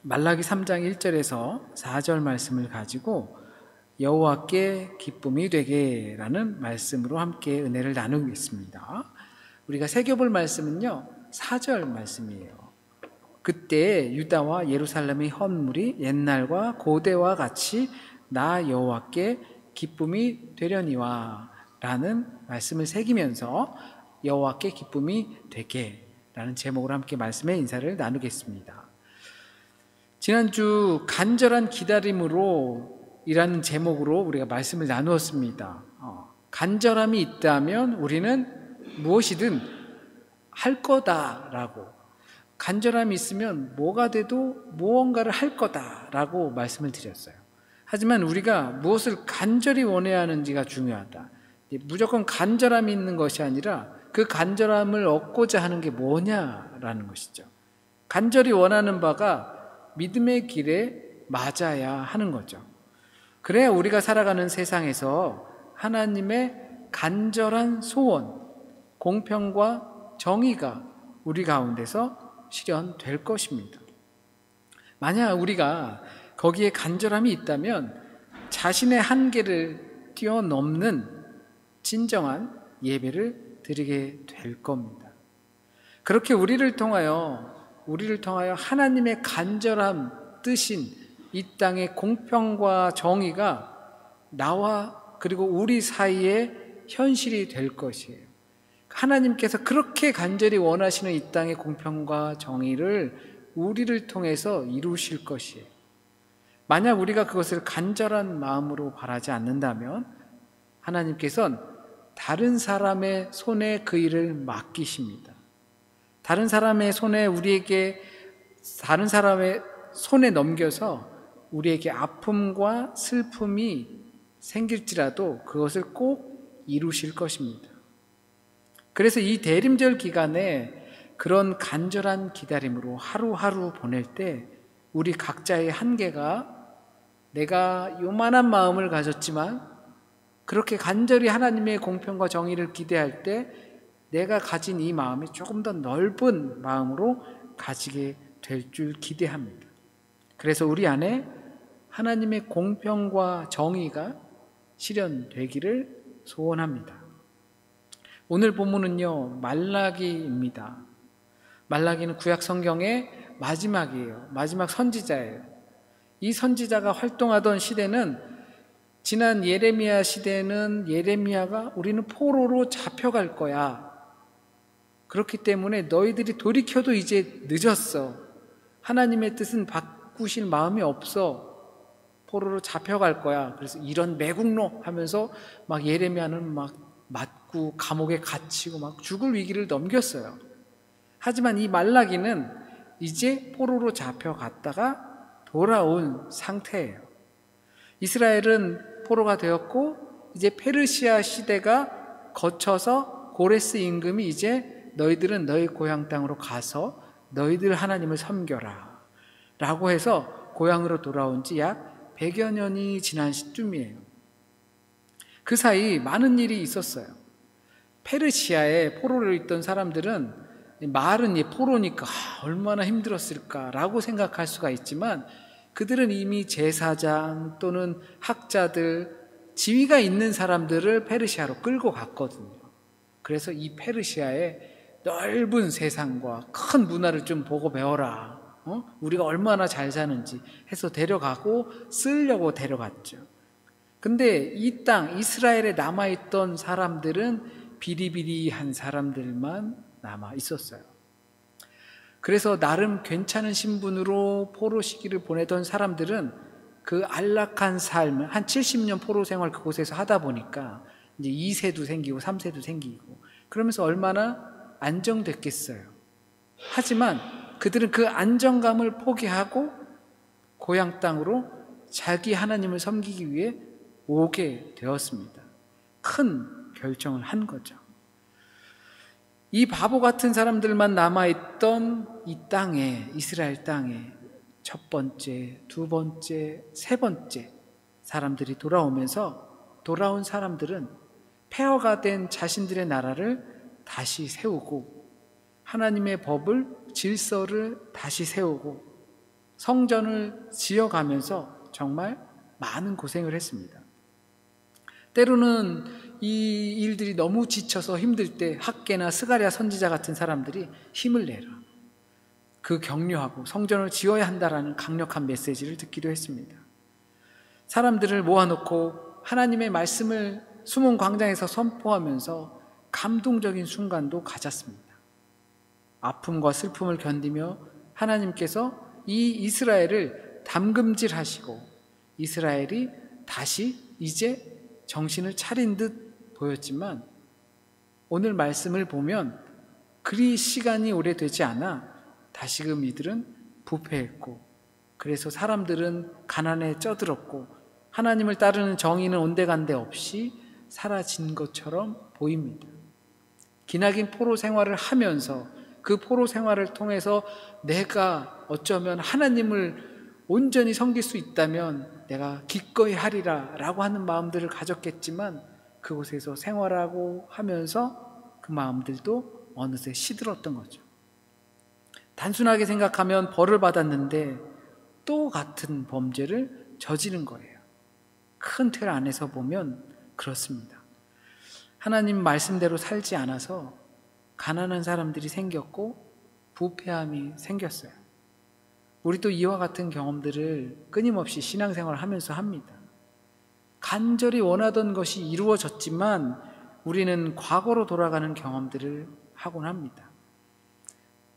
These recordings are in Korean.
말라기 3장 1절에서 4절 말씀을 가지고 여호와께 기쁨이 되게 라는 말씀으로 함께 은혜를 나누겠습니다. 우리가 새겨볼 말씀은요 4절 말씀이에요. 그때 유다와 예루살렘의 헌물이 옛날과 고대와 같이 나 여호와께 기쁨이 되려니와 라는 말씀을 새기면서 여호와께 기쁨이 되게 라는 제목으로 함께 말씀의 인사를 나누겠습니다. 지난주 간절한 기다림으로 이라는 제목으로 우리가 말씀을 나누었습니다. 간절함이 있다면 우리는 무엇이든 할 거다라고, 간절함이 있으면 뭐가 돼도 무언가를 할 거다라고 말씀을 드렸어요. 하지만 우리가 무엇을 간절히 원해야 하는지가 중요하다. 무조건 간절함이 있는 것이 아니라 그 간절함을 얻고자 하는 게 뭐냐라는 것이죠. 간절히 원하는 바가 믿음의 길에 맞아야 하는 거죠. 그래야 우리가 살아가는 세상에서 하나님의 간절한 소원, 공평과 정의가 우리 가운데서 실현될 것입니다. 만약 우리가 거기에 간절함이 있다면 자신의 한계를 뛰어넘는 진정한 예배를 드리게 될 겁니다. 그렇게 우리를 통하여 하나님의 간절함 뜻인 이 땅의 공평과 정의가 나와 그리고 우리 사이에 현실이 될 것이에요. 하나님께서 그렇게 간절히 원하시는 이 땅의 공평과 정의를 우리를 통해서 이루실 것이에요. 만약 우리가 그것을 간절한 마음으로 바라지 않는다면 하나님께서는 다른 사람의 손에 그 일을 맡기십니다. 다른 사람의 손에 넘겨서 우리에게 아픔과 슬픔이 생길지라도 그것을 꼭 이루실 것입니다. 그래서 이 대림절 기간에 그런 간절한 기다림으로 하루하루 보낼 때 우리 각자의 한계가, 내가 요만한 마음을 가졌지만 그렇게 간절히 하나님의 공평과 정의를 기대할 때 내가 가진 이 마음이 조금 더 넓은 마음으로 가지게 될 줄 기대합니다. 그래서 우리 안에 하나님의 공평과 정의가 실현되기를 소원합니다. 오늘 본문은요 말라기입니다. 말라기는 구약 성경의 마지막이에요. 마지막 선지자예요. 이 선지자가 활동하던 시대는, 지난 예레미야 시대는 예레미야가 우리는 포로로 잡혀갈 거야, 그렇기 때문에 너희들이 돌이켜도 이제 늦었어, 하나님의 뜻은 바꾸실 마음이 없어, 포로로 잡혀갈 거야, 그래서 이런 매국노 하면서 막 예레미야는 막 맞고 감옥에 갇히고 막 죽을 위기를 넘겼어요. 하지만 이 말라기는 이제 포로로 잡혀갔다가 돌아온 상태예요. 이스라엘은 포로가 되었고 이제 페르시아 시대가 거쳐서 고레스 임금이 이제 너희들은 너희 고향 땅으로 가서 너희들 하나님을 섬겨라 라고 해서 고향으로 돌아온 지 약 100여 년이 지난 시점이에요. 그 사이 많은 일이 있었어요. 페르시아에 포로로 있던 사람들은 말은 포로니까 얼마나 힘들었을까라고 생각할 수가 있지만 그들은 이미 제사장 또는 학자들, 지위가 있는 사람들을 페르시아로 끌고 갔거든요. 그래서 이 페르시아의 넓은 세상과 큰 문화를 좀 보고 배워라, 우리가 얼마나 잘 사는지 해서 데려가고 쓰려고 데려갔죠. 근데 이 땅 이스라엘에 남아있던 사람들은 비리비리한 사람들만 남아 있었어요. 그래서 나름 괜찮은 신분으로 포로 시기를 보내던 사람들은 그 안락한 삶, 한 70년 포로 생활 그곳에서 하다 보니까 이제 2세도 생기고 3세도 생기고 그러면서 얼마나 안정됐겠어요. 하지만 그들은 그 안정감을 포기하고 고향 땅으로 자기 하나님을 섬기기 위해 오게 되었습니다. 큰 결정을 한 거죠. 이 바보 같은 사람들만 남아있던 이 땅에, 이스라엘 땅에 첫 번째, 두 번째, 세 번째 사람들이 돌아오면서 돌아온 사람들은 폐허가 된 자신들의 나라를 다시 세우고 하나님의 법을, 질서를 다시 세우고 성전을 지어가면서 정말 많은 고생을 했습니다. 때로는 이 일들이 너무 지쳐서 힘들 때 학개나 스가랴 선지자 같은 사람들이 힘을 내라, 그 격려하고 성전을 지어야 한다라는 강력한 메시지를 듣기도 했습니다. 사람들을 모아놓고 하나님의 말씀을 수문 광장에서 선포하면서 감동적인 순간도 가졌습니다. 아픔과 슬픔을 견디며 하나님께서 이 이스라엘을 담금질하시고 이스라엘이 다시 이제 정신을 차린 듯 보였지만 오늘 말씀을 보면 그리 시간이 오래되지 않아 다시금 이들은 부패했고, 그래서 사람들은 가난에 쪄들었고 하나님을 따르는 정의는 온데간데 없이 사라진 것처럼 보입니다. 기나긴 포로 생활을 하면서 그 포로 생활을 통해서 내가 어쩌면 하나님을 온전히 섬길 수 있다면 내가 기꺼이 하리라 라고 하는 마음들을 가졌겠지만 그곳에서 생활하고 하면서 그 마음들도 어느새 시들었던 거죠. 단순하게 생각하면 벌을 받았는데 또 같은 범죄를 저지른 거예요. 큰 틀 안에서 보면 그렇습니다. 하나님 말씀대로 살지 않아서 가난한 사람들이 생겼고 부패함이 생겼어요. 우리도 이와 같은 경험들을 끊임없이 신앙생활을 하면서 합니다. 간절히 원하던 것이 이루어졌지만 우리는 과거로 돌아가는 경험들을 하곤 합니다.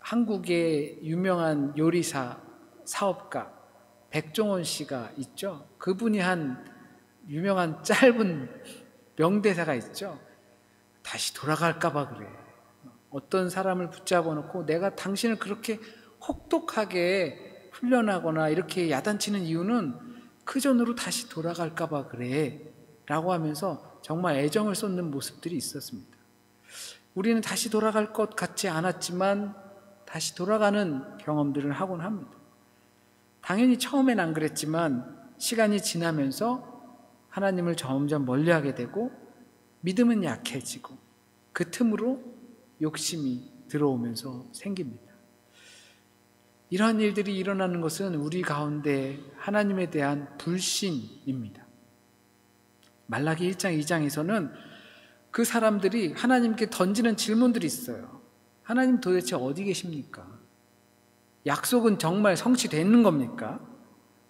한국의 유명한 요리사, 사업가 백종원 씨가 있죠. 그분이 한 유명한 짧은 명대사가 있죠. 다시 돌아갈까 봐 그래. 어떤 사람을 붙잡아 놓고 내가 당신을 그렇게 혹독하게 훈련하거나 이렇게 야단치는 이유는 그 전으로 다시 돌아갈까 봐 그래 라고 하면서 정말 애정을 쏟는 모습들이 있었습니다. 우리는 다시 돌아갈 것 같지 않았지만 다시 돌아가는 경험들을 하곤 합니다. 당연히 처음엔 안 그랬지만 시간이 지나면서 하나님을 점점 멀리하게 되고 믿음은 약해지고 그 틈으로 욕심이 들어오면서 생깁니다. 이러한 일들이 일어나는 것은 우리 가운데 하나님에 대한 불신입니다. 말라기 1장 2장에서는 그 사람들이 하나님께 던지는 질문들이 있어요. 하나님 도대체 어디 계십니까? 약속은 정말 성취되는 겁니까?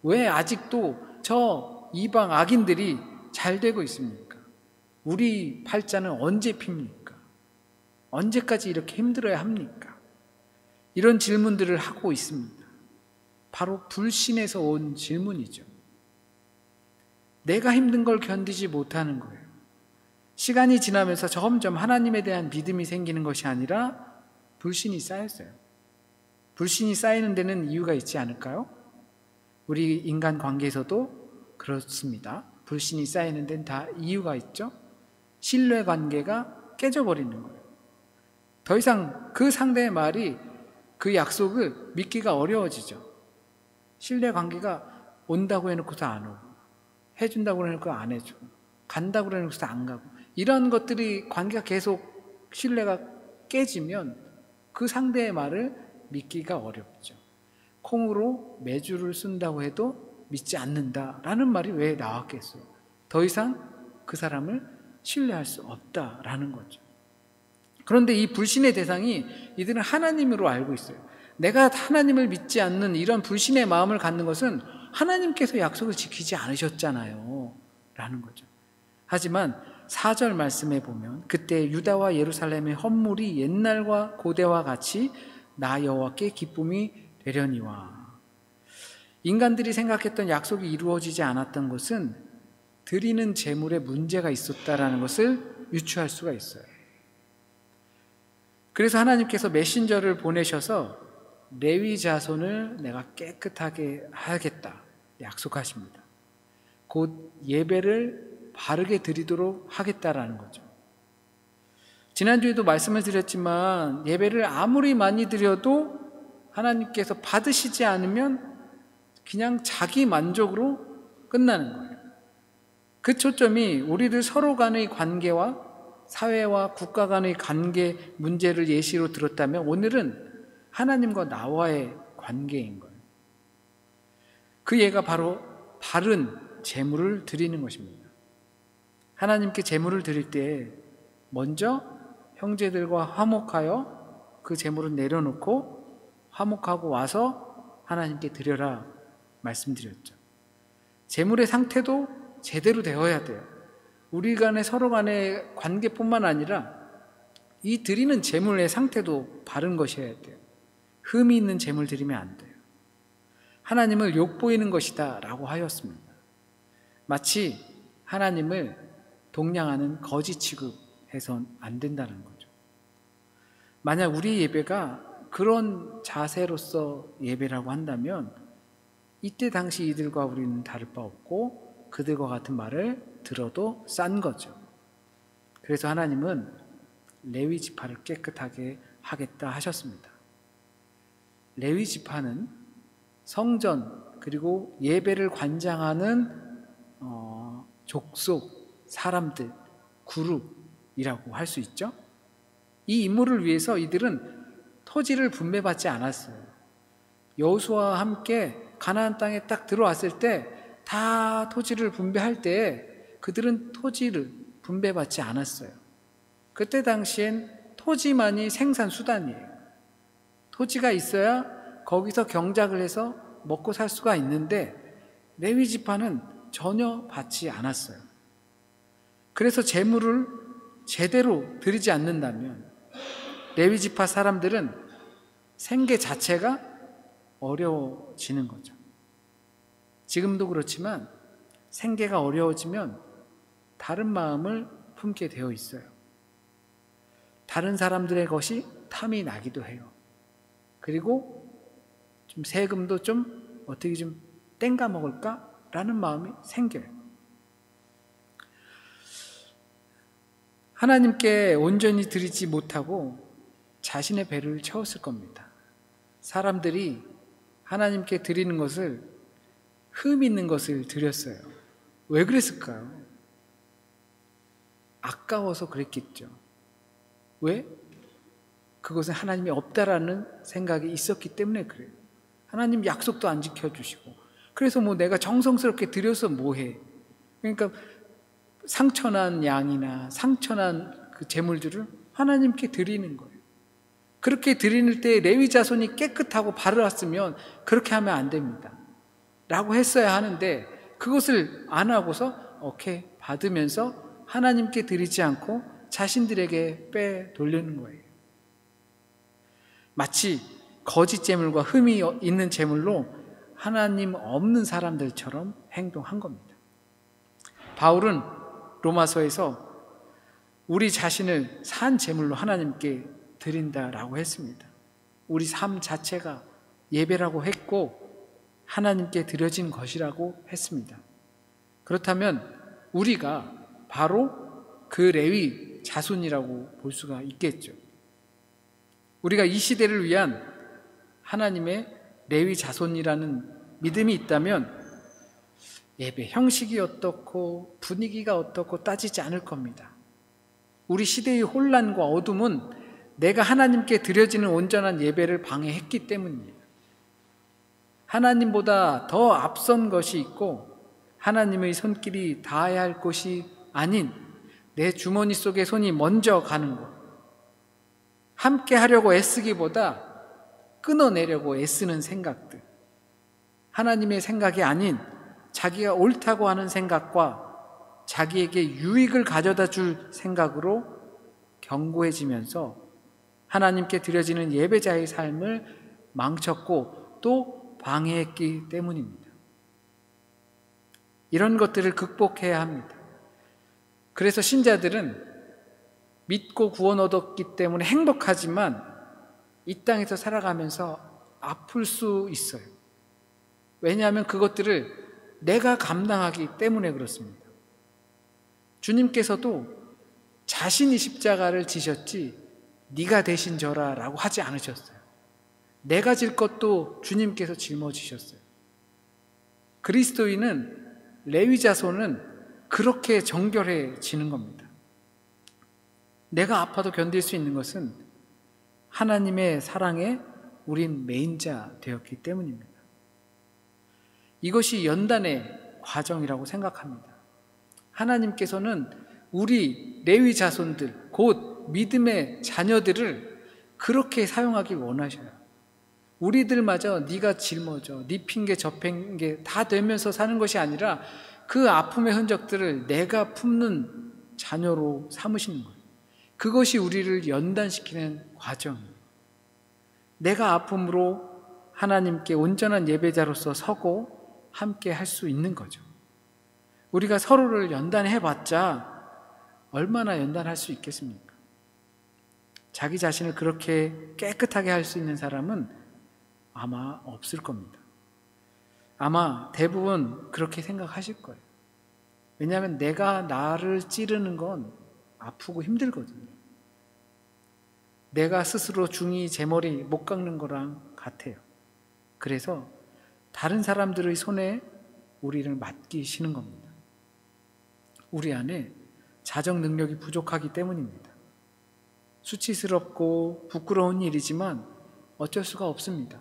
왜 아직도 저 이방 악인들이 잘 되고 있습니까? 우리 팔자는 언제 핍니까? 언제까지 이렇게 힘들어야 합니까? 이런 질문들을 하고 있습니다. 바로 불신에서 온 질문이죠. 내가 힘든 걸 견디지 못하는 거예요. 시간이 지나면서 점점 하나님에 대한 믿음이 생기는 것이 아니라 불신이 쌓였어요. 불신이 쌓이는 데는 이유가 있지 않을까요? 우리 인간 관계에서도 그렇습니다. 불신이 쌓이는 데는 다 이유가 있죠. 신뢰 관계가 깨져버리는 거예요. 더 이상 그 상대의 말이 그 약속을 믿기가 어려워지죠. 신뢰 관계가 온다고 해놓고서 안 오고, 해준다고 해놓고 안 해주고, 간다고 해놓고서 안 가고, 이런 것들이 관계가 계속 신뢰가 깨지면 그 상대의 말을 믿기가 어렵죠. 콩으로 메주를 쓴다고 해도 믿지 않는다라는 말이 왜 나왔겠어요? 더 이상 그 사람을 신뢰할 수 없다라는 거죠. 그런데 이 불신의 대상이 이들은 하나님으로 알고 있어요. 내가 하나님을 믿지 않는 이런 불신의 마음을 갖는 것은 하나님께서 약속을 지키지 않으셨잖아요 라는 거죠. 하지만 4절 말씀에 보면 그때 유다와 예루살렘의 헌물이 옛날과 고대와 같이 나 여호와께 기쁨이 되려니와. 인간들이 생각했던 약속이 이루어지지 않았던 것은 드리는 제물에 문제가 있었다라는 것을 유추할 수가 있어요. 그래서 하나님께서 메신저를 보내셔서 레위 자손을 내가 깨끗하게 하겠다 약속하십니다. 곧 예배를 바르게 드리도록 하겠다라는 거죠. 지난주에도 말씀을 드렸지만 예배를 아무리 많이 드려도 하나님께서 받으시지 않으면 그냥 자기 만족으로 끝나는 거예요. 그 초점이 우리들 서로 간의 관계와 사회와 국가 간의 관계 문제를 예시로 들었다면 오늘은 하나님과 나와의 관계인 거예요. 그 예가 바로 바른 제물을 드리는 것입니다. 하나님께 제물을 드릴 때 먼저 형제들과 화목하여 그 제물을 내려놓고 화목하고 와서 하나님께 드려라 말씀드렸죠. 제물의 상태도 제대로 되어야 돼요. 우리 간의 서로 간의 관계뿐만 아니라 이 드리는 제물의 상태도 바른 것이어야 돼요. 흠이 있는 제물 드리면 안 돼요. 하나님을 욕보이는 것이다 라고 하였습니다. 마치 하나님을 동냥하는 거지 취급해서는 안 된다는 거죠. 만약 우리 예배가 그런 자세로서 예배라고 한다면 이때 당시 이들과 우리는 다를 바 없고 그들과 같은 말을 들어도 싼 거죠. 그래서 하나님은 레위 지파를 깨끗하게 하겠다 하셨습니다. 레위 지파는 성전 그리고 예배를 관장하는 족속, 사람들, 그룹이라고 할 수 있죠. 이 임무를 위해서 이들은 토지를 분배받지 않았어요. 여호수아와 함께 가나안 땅에 딱 들어왔을 때 다 토지를 분배할 때 그들은 토지를 분배받지 않았어요. 그때 당시엔 토지만이 생산 수단이에요. 토지가 있어야 거기서 경작을 해서 먹고 살 수가 있는데 레위 지파는 전혀 받지 않았어요. 그래서 제물을 제대로 드리지 않는다면 레위 지파 사람들은 생계 자체가 어려워지는 거죠. 지금도 그렇지만 생계가 어려워지면 다른 마음을 품게 되어 있어요. 다른 사람들의 것이 탐이 나기도 해요. 그리고 좀 세금도 좀 어떻게 좀 땡가 먹을까라는 마음이 생겨요. 하나님께 온전히 드리지 못하고 자신의 배를 채웠을 겁니다. 사람들이 하나님께 드리는 것을 흠 있는 것을 드렸어요. 왜 그랬을까요? 아까워서 그랬겠죠. 왜? 그것은 하나님이 없다라는 생각이 있었기 때문에 그래요. 하나님 약속도 안 지켜주시고 그래서 뭐 내가 정성스럽게 드려서 뭐해. 그러니까 상처난 양이나 상처난 그 제물들을 하나님께 드리는 거예요. 그렇게 드리는 때 레위 자손이 깨끗하고 바르었으면 그렇게 하면 안 됩니다 라고 했어야 하는데 그것을 안 하고서 오케이 받으면서 하나님께 드리지 않고 자신들에게 빼돌리는 거예요. 마치 거짓 제물과 흠이 있는 제물로 하나님 없는 사람들처럼 행동한 겁니다. 바울은 로마서에서 우리 자신을 산 제물로 하나님께 드린다라고 했습니다. 우리 삶 자체가 예배라고 했고 하나님께 드려진 것이라고 했습니다. 그렇다면 우리가 바로 그 레위 자손이라고 볼 수가 있겠죠. 우리가 이 시대를 위한 하나님의 레위 자손이라는 믿음이 있다면 예배 형식이 어떻고 분위기가 어떻고 따지지 않을 겁니다. 우리 시대의 혼란과 어둠은 내가 하나님께 드려지는 온전한 예배를 방해했기 때문입니다. 하나님보다 더 앞선 것이 있고 하나님의 손길이 닿아야 할 곳이 아닌 내 주머니 속에 손이 먼저 가는 것, 함께 하려고 애쓰기보다 끊어내려고 애쓰는 생각들, 하나님의 생각이 아닌 자기가 옳다고 하는 생각과 자기에게 유익을 가져다 줄 생각으로 견고해지면서 하나님께 드려지는 예배자의 삶을 망쳤고 또 방해했기 때문입니다. 이런 것들을 극복해야 합니다. 그래서 신자들은 믿고 구원 얻었기 때문에 행복하지만 이 땅에서 살아가면서 아플 수 있어요. 왜냐하면 그것들을 내가 감당하기 때문에 그렇습니다. 주님께서도 자신이 십자가를 지셨지 네가 대신 져라 라고 하지 않으셨어요. 내가 질 것도 주님께서 짊어지셨어요. 그리스도인은 레위 자손은 그렇게 정결해지는 겁니다. 내가 아파도 견딜 수 있는 것은 하나님의 사랑에 우린 매인자 되었기 때문입니다. 이것이 연단의 과정이라고 생각합니다. 하나님께서는 우리 레위 자손들, 곧 믿음의 자녀들을 그렇게 사용하길 원하셔요. 우리들마저 네가 짊어져, 네 핑계 저 핑계 다 되면서 사는 것이 아니라 그 아픔의 흔적들을 내가 품는 자녀로 삼으시는 거예요. 그것이 우리를 연단시키는 과정이에요. 내가 아픔으로 하나님께 온전한 예배자로서 서고 함께 할 수 있는 거죠. 우리가 서로를 연단해봤자 얼마나 연단할 수 있겠습니까? 자기 자신을 그렇게 깨끗하게 할 수 있는 사람은 아마 없을 겁니다. 아마 대부분 그렇게 생각하실 거예요. 왜냐하면 내가 나를 찌르는 건 아프고 힘들거든요. 내가 스스로 중이 제 머리 못 깎는 거랑 같아요. 그래서 다른 사람들의 손에 우리를 맡기시는 겁니다. 우리 안에 자정 능력이 부족하기 때문입니다. 수치스럽고 부끄러운 일이지만 어쩔 수가 없습니다.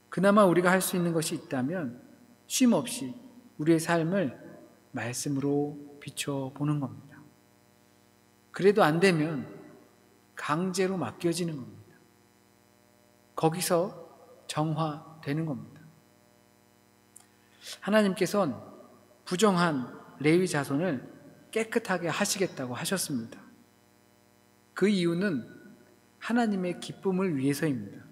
그나마 우리가 할 수 있는 것이 있다면 쉼 없이 우리의 삶을 말씀으로 비춰보는 겁니다. 그래도 안 되면 강제로 맡겨지는 겁니다. 거기서 정화되는 겁니다. 하나님께서는 부정한 레위 자손을 깨끗하게 하시겠다고 하셨습니다. 그 이유는 하나님의 기쁨을 위해서입니다.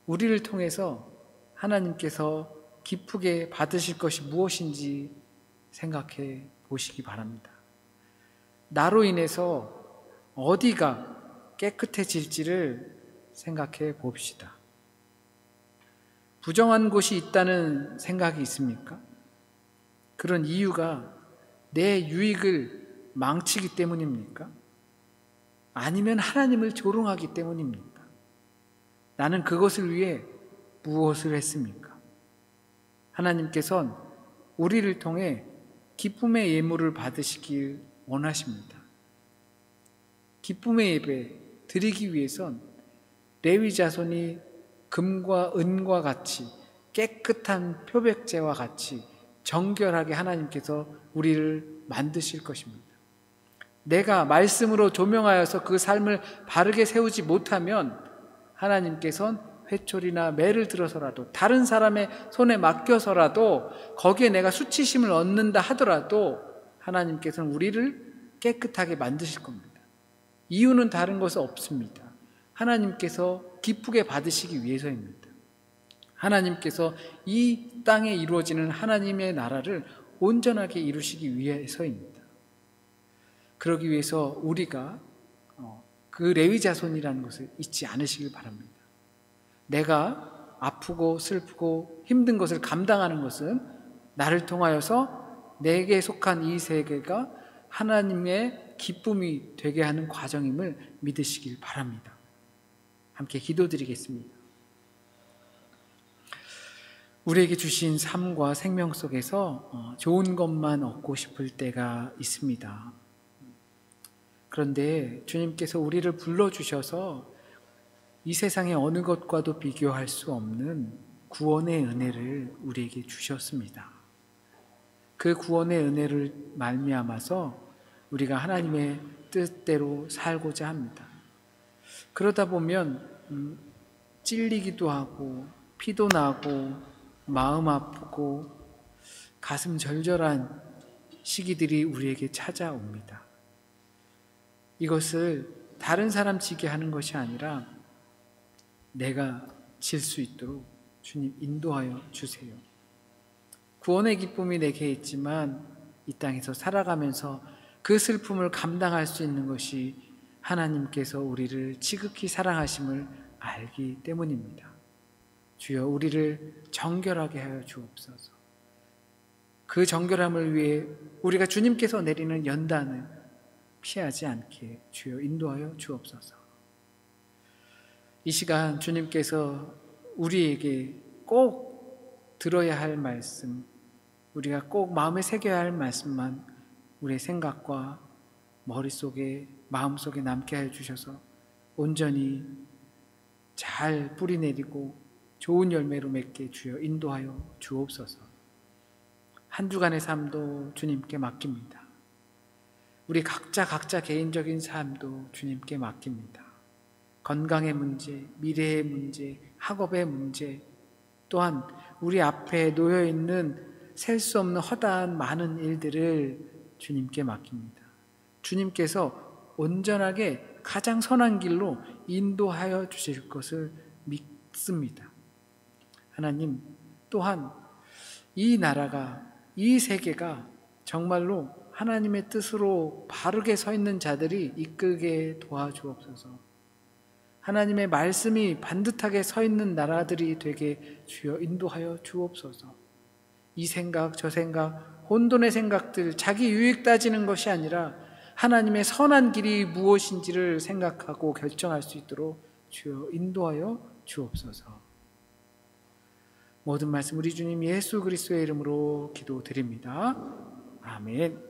우리를 통해서 하나님께서 기쁘게 받으실 것이 무엇인지 생각해 보시기 바랍니다. 나로 인해서 어디가 깨끗해질지를 생각해 봅시다. 부정한 곳이 있다는 생각이 있습니까? 그런 이유가 내 유익을 망치기 때문입니까? 아니면 하나님을 조롱하기 때문입니까? 나는 그것을 위해 무엇을 했습니까? 하나님께서는 우리를 통해 기쁨의 예물을 받으시길 원하십니다. 기쁨의 예배 드리기 위해선 레위 자손이 금과 은과 같이 깨끗한 표백제와 같이 정결하게 하나님께서 우리를 만드실 것입니다. 내가 말씀으로 조명하여서 그 삶을 바르게 세우지 못하면 하나님께서는 회초리나 매를 들어서라도 다른 사람의 손에 맡겨서라도 거기에 내가 수치심을 얻는다 하더라도 하나님께서는 우리를 깨끗하게 만드실 겁니다. 이유는 다른 것은 없습니다. 하나님께서 기쁘게 받으시기 위해서입니다. 하나님께서 이 땅에 이루어지는 하나님의 나라를 온전하게 이루시기 위해서입니다. 그러기 위해서 우리가 그 레위 자손이라는 것을 잊지 않으시길 바랍니다. 내가 아프고 슬프고 힘든 것을 감당하는 것은 나를 통하여서 내게 속한 이 세계가 하나님의 기쁨이 되게 하는 과정임을 믿으시길 바랍니다. 함께 기도드리겠습니다. 우리에게 주신 삶과 생명 속에서 좋은 것만 얻고 싶을 때가 있습니다. 그런데 주님께서 우리를 불러주셔서 이 세상의 어느 것과도 비교할 수 없는 구원의 은혜를 우리에게 주셨습니다. 그 구원의 은혜를 말미암아서 우리가 하나님의 뜻대로 살고자 합니다. 그러다 보면 찔리기도 하고 피도 나고 마음 아프고 가슴 절절한 시기들이 우리에게 찾아옵니다. 이것을 다른 사람 지게 하는 것이 아니라 내가 질 수 있도록 주님 인도하여 주세요. 구원의 기쁨이 내게 있지만 이 땅에서 살아가면서 그 슬픔을 감당할 수 있는 것이 하나님께서 우리를 지극히 사랑하심을 알기 때문입니다. 주여 우리를 정결하게 하여 주옵소서. 그 정결함을 위해 우리가 주님께서 내리는 연단을 피하지 않게 주여 인도하여 주옵소서. 이 시간 주님께서 우리에게 꼭 들어야 할 말씀, 우리가 꼭 마음에 새겨야 할 말씀만 우리의 생각과 머릿속에 마음속에 남게 하여 주셔서 온전히 잘 뿌리내리고 좋은 열매로 맺게 주여 인도하여 주옵소서. 한 주간의 삶도 주님께 맡깁니다. 우리 각자 개인적인 삶도 주님께 맡깁니다. 건강의 문제, 미래의 문제, 학업의 문제, 또한 우리 앞에 놓여 있는 셀 수 없는 허다한 많은 일들을 주님께 맡깁니다. 주님께서 온전하게 가장 선한 길로 인도하여 주실 것을 믿습니다. 하나님, 또한 이 나라가, 이 세계가 정말로 하나님의 뜻으로 바르게 서 있는 자들이 이끌게 도와주옵소서. 하나님의 말씀이 반듯하게 서 있는 나라들이 되게 주여 인도하여 주옵소서. 이 생각 저 생각 혼돈의 생각들, 자기 유익 따지는 것이 아니라 하나님의 선한 길이 무엇인지를 생각하고 결정할 수 있도록 주여 인도하여 주옵소서. 모든 말씀 우리 주님 예수 그리스도의 이름으로 기도드립니다. 아멘.